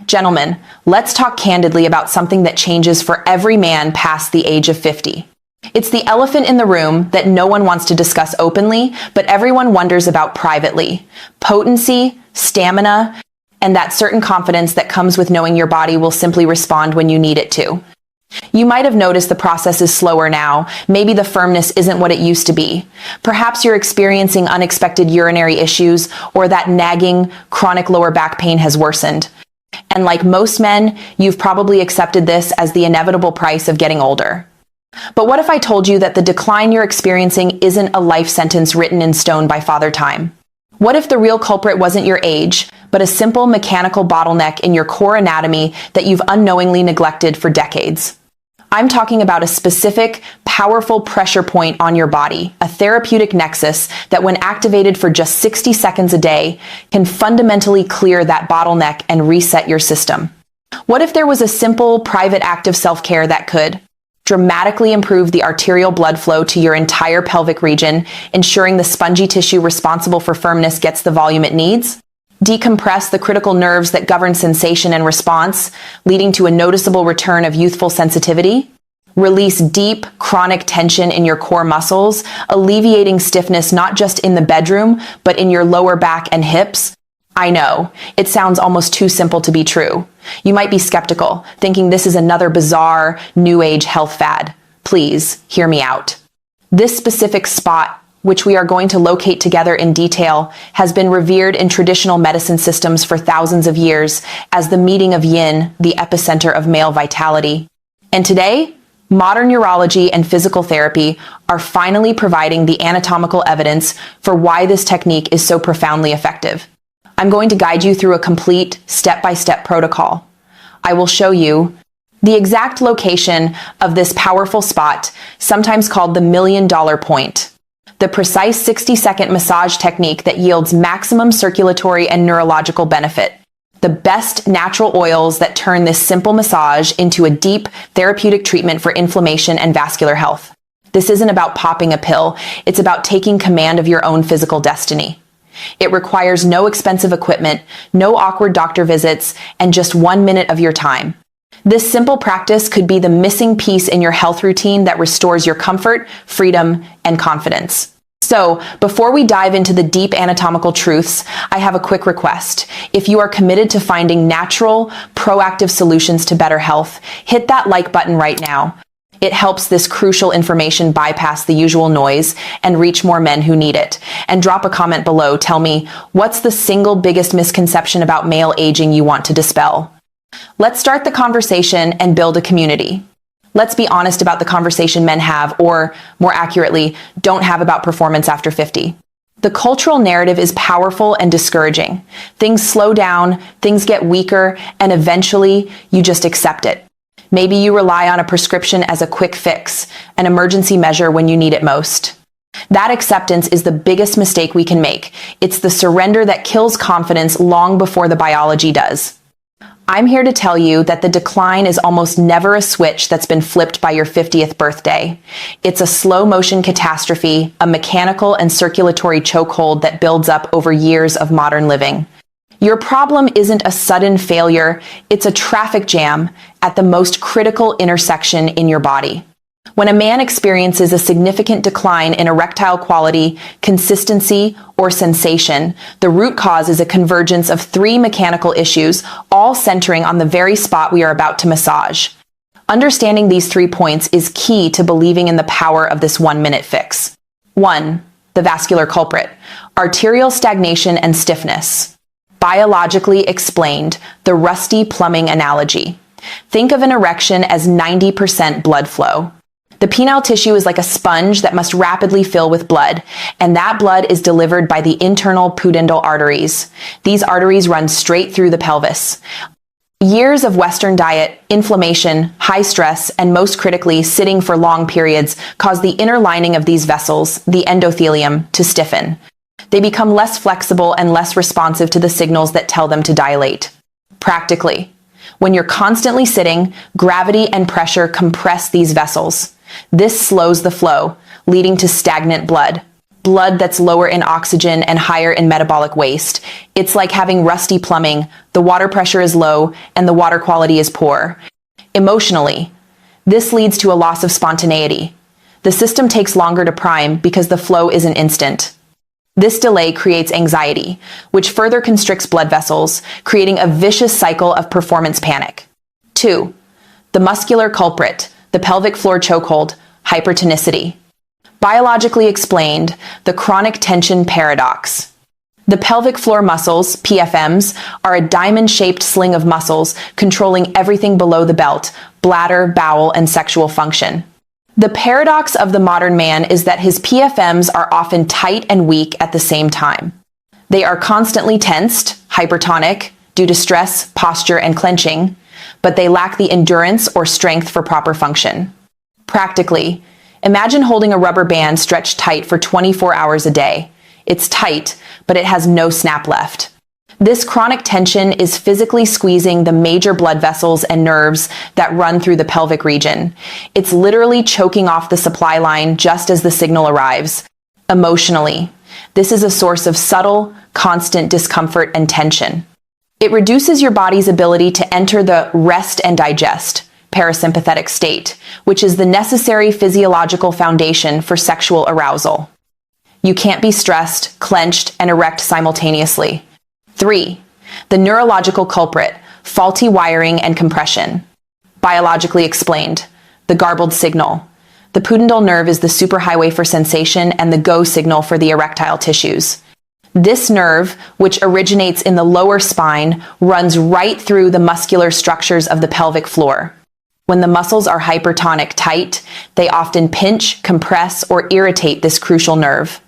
Gentlemen, let's talk candidly about something that changes for every man past the age of 50. It's the elephant in the room that no one wants to discuss openly, but everyone wonders about privately. Potency, stamina, and that certain confidence that comes with knowing your body will simply respond when you need it to. You might have noticed the process is slower now. Maybe the firmness isn't what it used to be. Perhaps you're experiencing unexpected urinary issues, or that nagging, chronic lower back pain has worsened. And like most men, you've probably accepted this as the inevitable price of getting older. But what if I told you that the decline you're experiencing isn't a life sentence written in stone by Father Time? What if the real culprit wasn't your age, but a simple mechanical bottleneck in your core anatomy that you've unknowingly neglected for decades? I'm talking about a specific, powerful pressure point on your body, a therapeutic nexus that when activated for just 60 seconds a day, can fundamentally clear that bottleneck and reset your system. What if there was a simple, private act of self-care that could dramatically improve the arterial blood flow to your entire pelvic region, ensuring the spongy tissue responsible for firmness gets the volume it needs? Decompress the critical nerves that govern sensation and response, leading to a noticeable return of youthful sensitivity? Release deep, chronic tension in your core muscles, alleviating stiffness not just in the bedroom, but in your lower back and hips? I know, it sounds almost too simple to be true. You might be skeptical, thinking this is another bizarre, new age health fad. Please, hear me out. This specific spot, which we are going to locate together in detail, has been revered in traditional medicine systems for thousands of years as the meeting of yin, the epicenter of male vitality. And today, modern urology and physical therapy are finally providing the anatomical evidence for why this technique is so profoundly effective. I'm going to guide you through a complete step-by-step protocol. I will show you the exact location of this powerful spot, sometimes called the $1 million point. The precise 60-second massage technique that yields maximum circulatory and neurological benefit. The best natural oils that turn this simple massage into a deep therapeutic treatment for inflammation and vascular health. This isn't about popping a pill, it's about taking command of your own physical destiny. It requires no expensive equipment, no awkward doctor visits, and just 1 minute of your time. This simple practice could be the missing piece in your health routine that restores your comfort, freedom, and confidence. So, before we dive into the deep anatomical truths, I have a quick request. If you are committed to finding natural, proactive solutions to better health, hit that like button right now. It helps this crucial information bypass the usual noise and reach more men who need it. And drop a comment below. Tell me, what's the single biggest misconception about male aging you want to dispel? Let's start the conversation and build a community. Let's be honest about the conversation men have, or more accurately, don't have about performance after 50. The cultural narrative is powerful and discouraging. Things slow down, things get weaker, and eventually you just accept it. Maybe you rely on a prescription as a quick fix, an emergency measure when you need it most. That acceptance is the biggest mistake we can make. It's the surrender that kills confidence long before the biology does. I'm here to tell you that the decline is almost never a switch that's been flipped by your 50th birthday. It's a slow motion catastrophe, a mechanical and circulatory chokehold that builds up over years of modern living. Your problem isn't a sudden failure, it's a traffic jam at the most critical intersection in your body. When a man experiences a significant decline in erectile quality, consistency, or sensation, the root cause is a convergence of 3 mechanical issues, all centering on the very spot we are about to massage. Understanding these 3 points is key to believing in the power of this 1-minute fix. 1. The vascular culprit. Arterial stagnation and stiffness. Biologically explained, the rusty plumbing analogy. Think of an erection as 90% blood flow. The penile tissue is like a sponge that must rapidly fill with blood, and that blood is delivered by the internal pudendal arteries. These arteries run straight through the pelvis. Years of Western diet, inflammation, high stress, and most critically, sitting for long periods cause the inner lining of these vessels, the endothelium, to stiffen. They become less flexible and less responsive to the signals that tell them to dilate. Practically, when you're constantly sitting, gravity and pressure compress these vessels. This slows the flow, leading to stagnant blood. blood that's lower in oxygen and higher in metabolic waste. It's like having rusty plumbing. The water pressure is low and the water quality is poor. Emotionally, this leads to a loss of spontaneity. The system takes longer to prime because the flow isn't instant. This delay creates anxiety, which further constricts blood vessels, creating a vicious cycle of performance panic. 2. The muscular culprit, the pelvic floor chokehold, hypertonicity. Biologically explained, the chronic tension paradox. The pelvic floor muscles, PFMs, are a diamond-shaped sling of muscles controlling everything below the belt, bladder, bowel, and sexual function. The paradox of the modern man is that his PFMs are often tight and weak at the same time. They are constantly tensed, hypertonic, due to stress, posture, and clenching, but they lack the endurance or strength for proper function. Practically, imagine holding a rubber band stretched tight for 24 hours a day. It's tight, but it has no snap left. This chronic tension is physically squeezing the major blood vessels and nerves that run through the pelvic region. It's literally choking off the supply line just as the signal arrives. Emotionally, this is a source of subtle, constant discomfort and tension. It reduces your body's ability to enter the rest and digest, parasympathetic state, which is the necessary physiological foundation for sexual arousal. You can't be stressed, clenched, and erect simultaneously. 3. The neurological culprit, faulty wiring and compression. Biologically explained, the garbled signal. The pudendal nerve is the superhighway for sensation and the go signal for the erectile tissues. This nerve, which originates in the lower spine, runs right through the muscular structures of the pelvic floor. When the muscles are hypertonic tight, they often pinch, compress, or irritate this crucial nerve.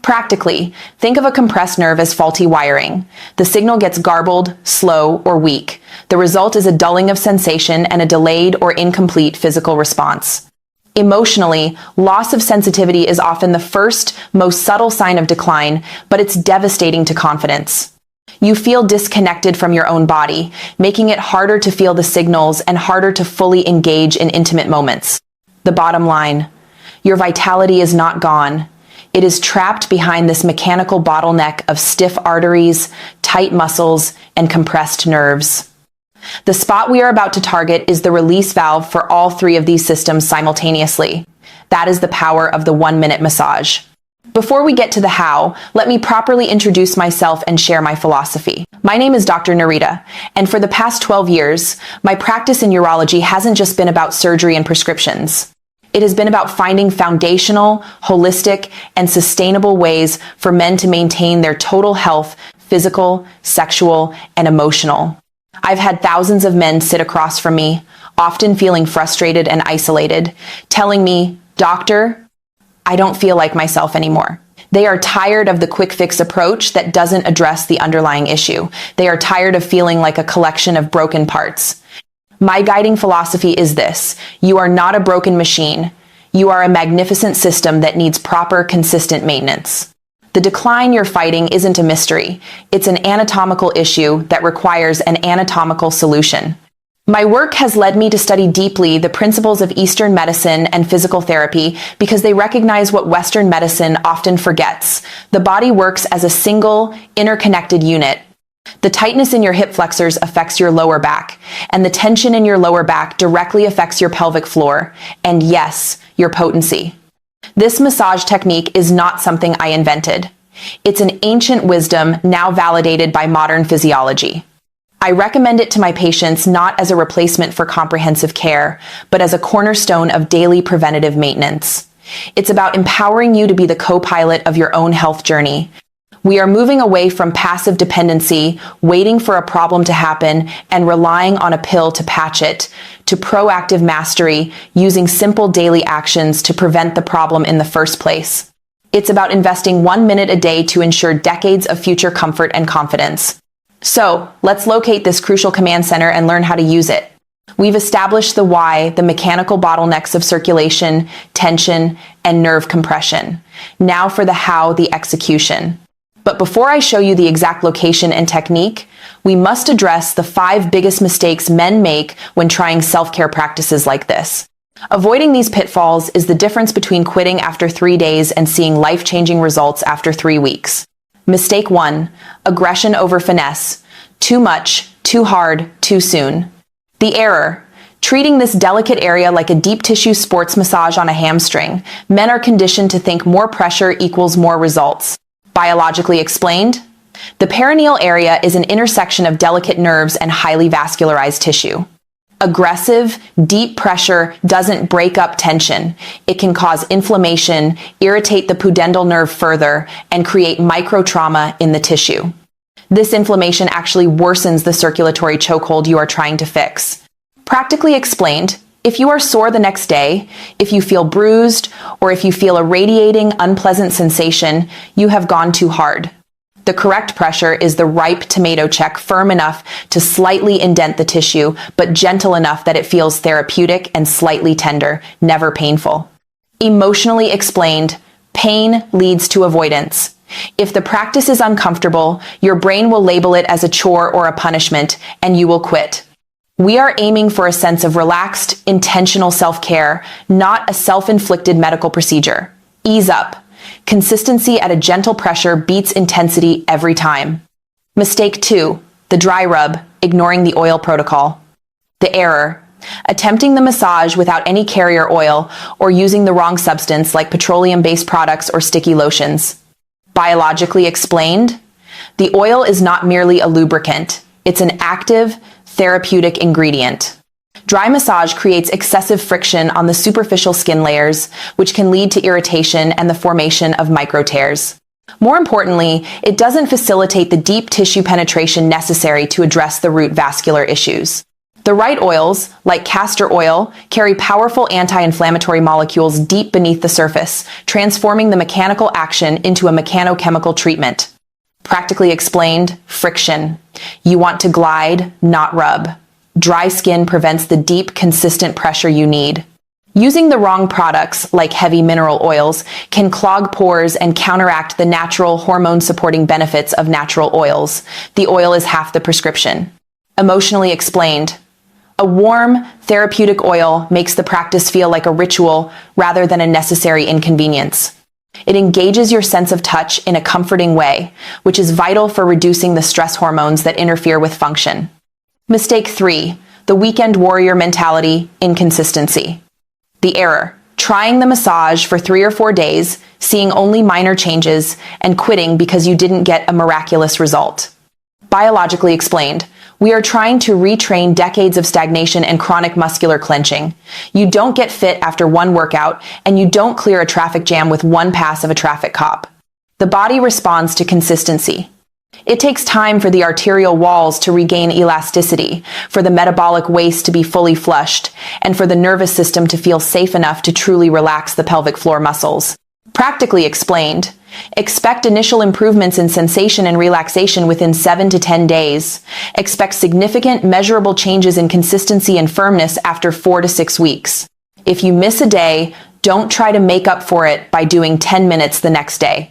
Practically, think of a compressed nerve as faulty wiring. The signal gets garbled, slow, or weak. The result is a dulling of sensation and a delayed or incomplete physical response. Emotionally, loss of sensitivity is often the first, most subtle sign of decline, but it's devastating to confidence. You feel disconnected from your own body, making it harder to feel the signals and harder to fully engage in intimate moments. The bottom line, your vitality is not gone. It is trapped behind this mechanical bottleneck of stiff arteries, tight muscles, and compressed nerves. The spot we are about to target is the release valve for all 3 of these systems simultaneously. That is the power of the 1-minute massage. Before we get to the how, let me properly introduce myself and share my philosophy. My name is Dr. Narita, and for the past 12 years, my practice in urology hasn't just been about surgery and prescriptions. It has been about finding foundational, holistic, and sustainable ways for men to maintain their total health, physical, sexual, and emotional. I've had thousands of men sit across from me, often feeling frustrated and isolated, telling me, "Doctor, I don't feel like myself anymore." They are tired of the quick fix approach that doesn't address the underlying issue. They are tired of feeling like a collection of broken parts. My guiding philosophy is this: you are not a broken machine. You are a magnificent system that needs proper, consistent maintenance. The decline you're fighting isn't a mystery. It's an anatomical issue that requires an anatomical solution. My work has led me to study deeply the principles of Eastern medicine and physical therapy because they recognize what Western medicine often forgets. The body works as a single, interconnected unit. The tightness in your hip flexors affects your lower back, and the tension in your lower back directly affects your pelvic floor, and yes, your potency. This massage technique is not something I invented. It's an ancient wisdom now validated by modern physiology. I recommend it to my patients not as a replacement for comprehensive care, but as a cornerstone of daily preventative maintenance. It's about empowering you to be the co-pilot of your own health journey. We are moving away from passive dependency, waiting for a problem to happen, and relying on a pill to patch it, to proactive mastery, using simple daily actions to prevent the problem in the first place. It's about investing 1 minute a day to ensure decades of future comfort and confidence. So, let's locate this crucial command center and learn how to use it. We've established the why, the mechanical bottlenecks of circulation, tension, and nerve compression. Now for the how, the execution. But before I show you the exact location and technique, we must address the 5 biggest mistakes men make when trying self-care practices like this. Avoiding these pitfalls is the difference between quitting after 3 days and seeing life-changing results after 3 weeks. Mistake 1. Aggression over finesse. Too much, too hard, too soon. The error. Treating this delicate area like a deep tissue sports massage on a hamstring, men are conditioned to think more pressure equals more results. Biologically explained, the perineal area is an intersection of delicate nerves and highly vascularized tissue. Aggressive, deep pressure doesn't break up tension. It can cause inflammation, irritate the pudendal nerve further, and create microtrauma in the tissue. This inflammation actually worsens the circulatory chokehold you are trying to fix. Practically explained, if you are sore the next day, if you feel bruised, or if you feel a radiating, unpleasant sensation, you have gone too hard. The correct pressure is the ripe tomato check, firm enough to slightly indent the tissue, but gentle enough that it feels therapeutic and slightly tender, never painful. Emotionally explained, pain leads to avoidance. If the practice is uncomfortable, your brain will label it as a chore or a punishment, and you will quit. We are aiming for a sense of relaxed, intentional self-care, not a self-inflicted medical procedure. Ease up. Consistency at a gentle pressure beats intensity every time. Mistake 2. The dry rub, ignoring the oil protocol. The error. Attempting the massage without any carrier oil or using the wrong substance like petroleum-based products or sticky lotions. Biologically explained, the oil is not merely a lubricant. It's an active, therapeutic ingredient. Dry massage creates excessive friction on the superficial skin layers, which can lead to irritation and the formation of micro tears. More importantly, it doesn't facilitate the deep tissue penetration necessary to address the root vascular issues. The right oils, like castor oil, carry powerful anti-inflammatory molecules deep beneath the surface, transforming the mechanical action into a mechanochemical treatment. Practically explained, friction. You want to glide, not rub. Dry skin prevents the deep, consistent pressure you need. Using the wrong products, like heavy mineral oils, can clog pores and counteract the natural hormone-supporting benefits of natural oils. The oil is half the prescription. Emotionally explained, a warm, therapeutic oil makes the practice feel like a ritual rather than a necessary inconvenience. It engages your sense of touch in a comforting way, which is vital for reducing the stress hormones that interfere with function. Mistake 3. The weekend warrior mentality, inconsistency. The error. Trying the massage for 3 or 4 days, seeing only minor changes, and quitting because you didn't get a miraculous result. Biologically explained, we are trying to retrain decades of stagnation and chronic muscular clenching. You don't get fit after one workout, and you don't clear a traffic jam with one pass of a traffic cop. The body responds to consistency. It takes time for the arterial walls to regain elasticity, for the metabolic waste to be fully flushed, and for the nervous system to feel safe enough to truly relax the pelvic floor muscles. Practically explained, expect initial improvements in sensation and relaxation within 7 to 10 days. Expect significant, measurable changes in consistency and firmness after 4 to 6 weeks. If you miss a day, don't try to make up for it by doing 10 minutes the next day.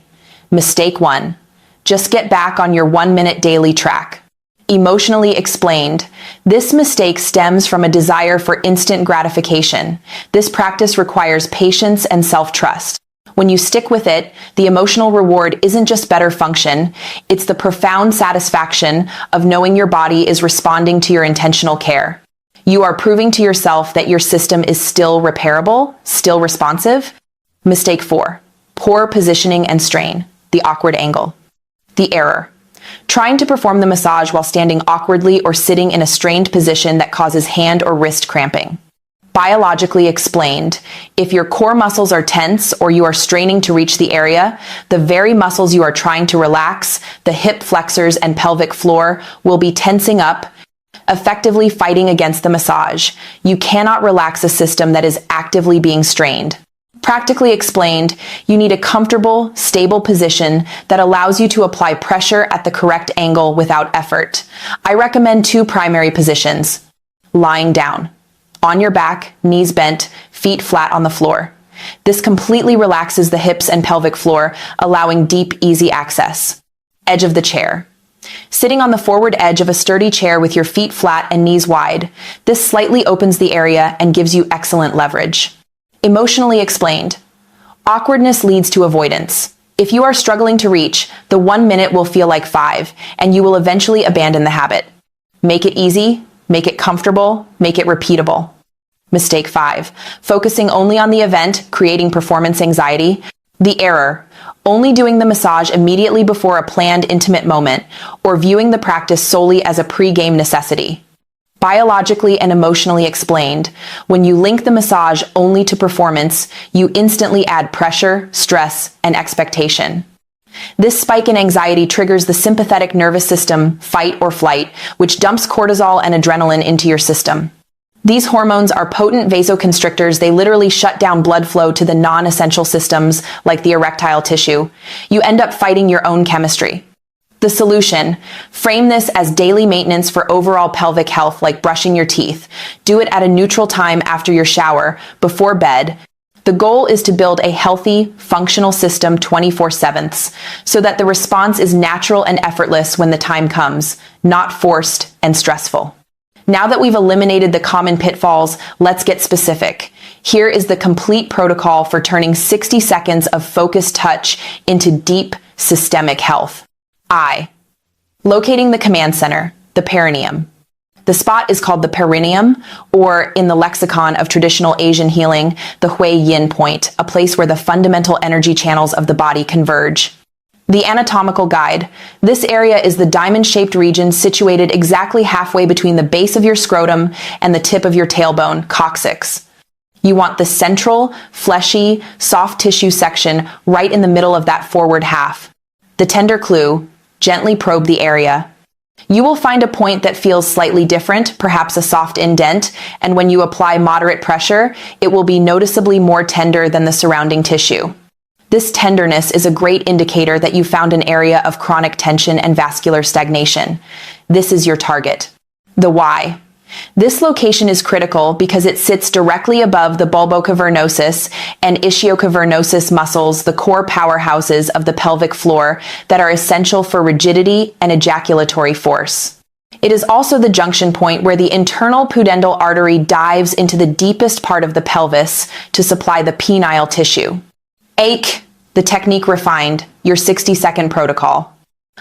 Mistake 1. Just get back on your 1-minute daily track. Emotionally explained, this mistake stems from a desire for instant gratification. This practice requires patience and self-trust. When you stick with it, the emotional reward isn't just better function, it's the profound satisfaction of knowing your body is responding to your intentional care. You are proving to yourself that your system is still repairable, still responsive. Mistake 4. Poor positioning and strain, the awkward angle. The error. Trying to perform the massage while standing awkwardly or sitting in a strained position that causes hand or wrist cramping. Biologically explained, if your core muscles are tense or you are straining to reach the area, the very muscles you are trying to relax, the hip flexors and pelvic floor, will be tensing up, effectively fighting against the massage. You cannot relax a system that is actively being strained. Practically explained, you need a comfortable, stable position that allows you to apply pressure at the correct angle without effort. I recommend 2 primary positions. Lying down. On your back, knees bent, feet flat on the floor. This completely relaxes the hips and pelvic floor, allowing deep, easy access. Edge of the chair. Sitting on the forward edge of a sturdy chair with your feet flat and knees wide, this slightly opens the area and gives you excellent leverage. Emotionally explained. Awkwardness leads to avoidance. If you are struggling to reach, the 1 minute will feel like 5, and you will eventually abandon the habit. Make it easy, make it comfortable, make it repeatable. Mistake 5. Focusing only on the event, creating performance anxiety. The error. Only doing the massage immediately before a planned intimate moment, or viewing the practice solely as a pre-game necessity. Biologically and emotionally explained, when you link the massage only to performance, you instantly add pressure, stress, and expectation. This spike in anxiety triggers the sympathetic nervous system, fight or flight, which dumps cortisol and adrenaline into your system. These hormones are potent vasoconstrictors. They literally shut down blood flow to the non-essential systems like the erectile tissue. You end up fighting your own chemistry. The solution: frame this as daily maintenance for overall pelvic health, like brushing your teeth. Do it at a neutral time after your shower, before bed. The goal is to build a healthy, functional system 24/7, so that the response is natural and effortless when the time comes, not forced and stressful. Now that we've eliminated the common pitfalls, let's get specific. Here is the complete protocol for turning 60 seconds of focused touch into deep, systemic health. Locating the command center, the perineum. The spot is called the perineum, or in the lexicon of traditional Asian healing, the Hui Yin point, a place where the fundamental energy channels of the body converge. The anatomical guide. This area is the diamond-shaped region situated exactly halfway between the base of your scrotum and the tip of your tailbone, coccyx. You want the central, fleshy, soft tissue section right in the middle of that forward half. The tender clue: gently probe the area. You will find a point that feels slightly different, perhaps a soft indent, and when you apply moderate pressure, it will be noticeably more tender than the surrounding tissue. This tenderness is a great indicator that you found an area of chronic tension and vascular stagnation. This is your target. The why. This location is critical because it sits directly above the bulbocavernosus and ischiocavernosus muscles, the core powerhouses of the pelvic floor that are essential for rigidity and ejaculatory force. It is also the junction point where the internal pudendal artery dives into the deepest part of the pelvis to supply the penile tissue. The technique refined, your 60-second protocol.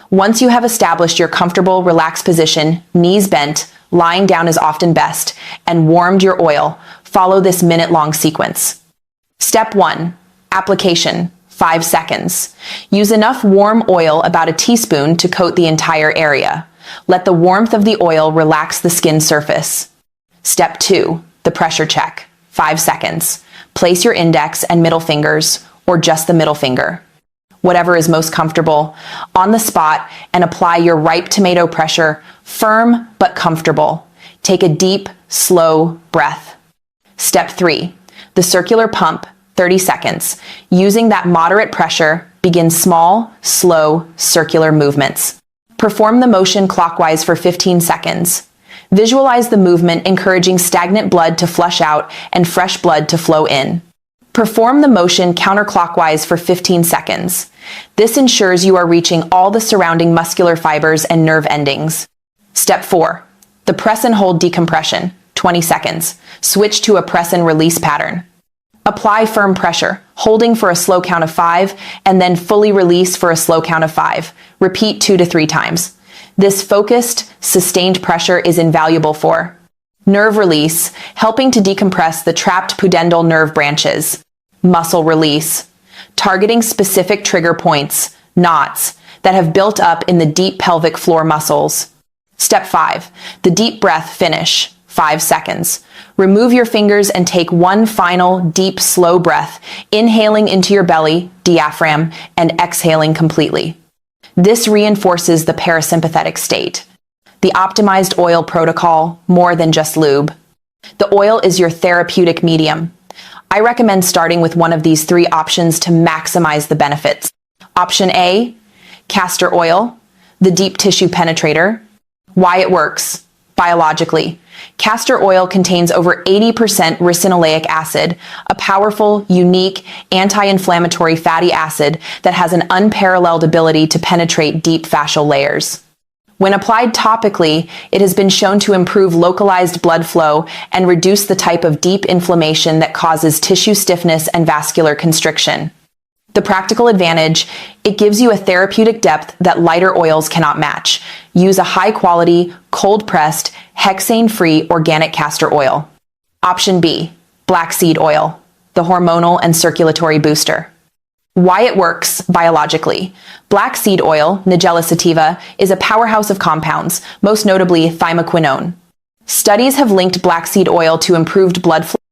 Once you have established your comfortable, relaxed position, knees bent, lying down is often best, and warmed your oil, follow this minute-long sequence. Step 1. Application, 5 seconds. Use enough warm oil, about a teaspoon, to coat the entire area. Let the warmth of the oil relax the skin surface. Step 2. The pressure check, 5 seconds. Place your index and middle fingers, or just the middle finger, whatever is most comfortable, on the spot, and apply your ripe tomato pressure, firm but comfortable. Take a deep, slow breath. Step 3. The circular pump, 30 seconds. Using that moderate pressure, begin small, slow, circular movements. Perform the motion clockwise for 15 seconds. Visualize the movement, encouraging stagnant blood to flush out and fresh blood to flow in. Perform the motion counterclockwise for 15 seconds. This ensures you are reaching all the surrounding muscular fibers and nerve endings. Step 4. The press and hold decompression, 20 seconds. Switch to a press and release pattern. Apply firm pressure, holding for a slow count of 5, and then fully release for a slow count of 5. Repeat 2 to 3 times. This focused, sustained pressure is invaluable for nerve release, helping to decompress the trapped pudendal nerve branches. Muscle release, targeting specific trigger points, knots, that have built up in the deep pelvic floor muscles. Step 5. The deep breath finish, 5 seconds. Remove your fingers and take one final, deep, slow breath, inhaling into your belly, diaphragm, and exhaling completely. This reinforces the parasympathetic state. The optimized oil protocol, more than just lube. The oil is your therapeutic medium. I recommend starting with one of these 3 options to maximize the benefits. Option A, castor oil, the deep tissue penetrator. Why it works. Biologically, castor oil contains over 80% ricinoleic acid, a powerful, unique, anti-inflammatory fatty acid that has an unparalleled ability to penetrate deep fascial layers. When applied topically, it has been shown to improve localized blood flow and reduce the type of deep inflammation that causes tissue stiffness and vascular constriction. The practical advantage, it gives you a therapeutic depth that lighter oils cannot match. Use a high-quality, cold-pressed, hexane-free organic castor oil. Option B, black seed oil, the hormonal and circulatory booster. Why it works biologically. Black seed oil, Nigella sativa, is a powerhouse of compounds, most notably thymoquinone. Studies have linked black seed oil to improved blood flow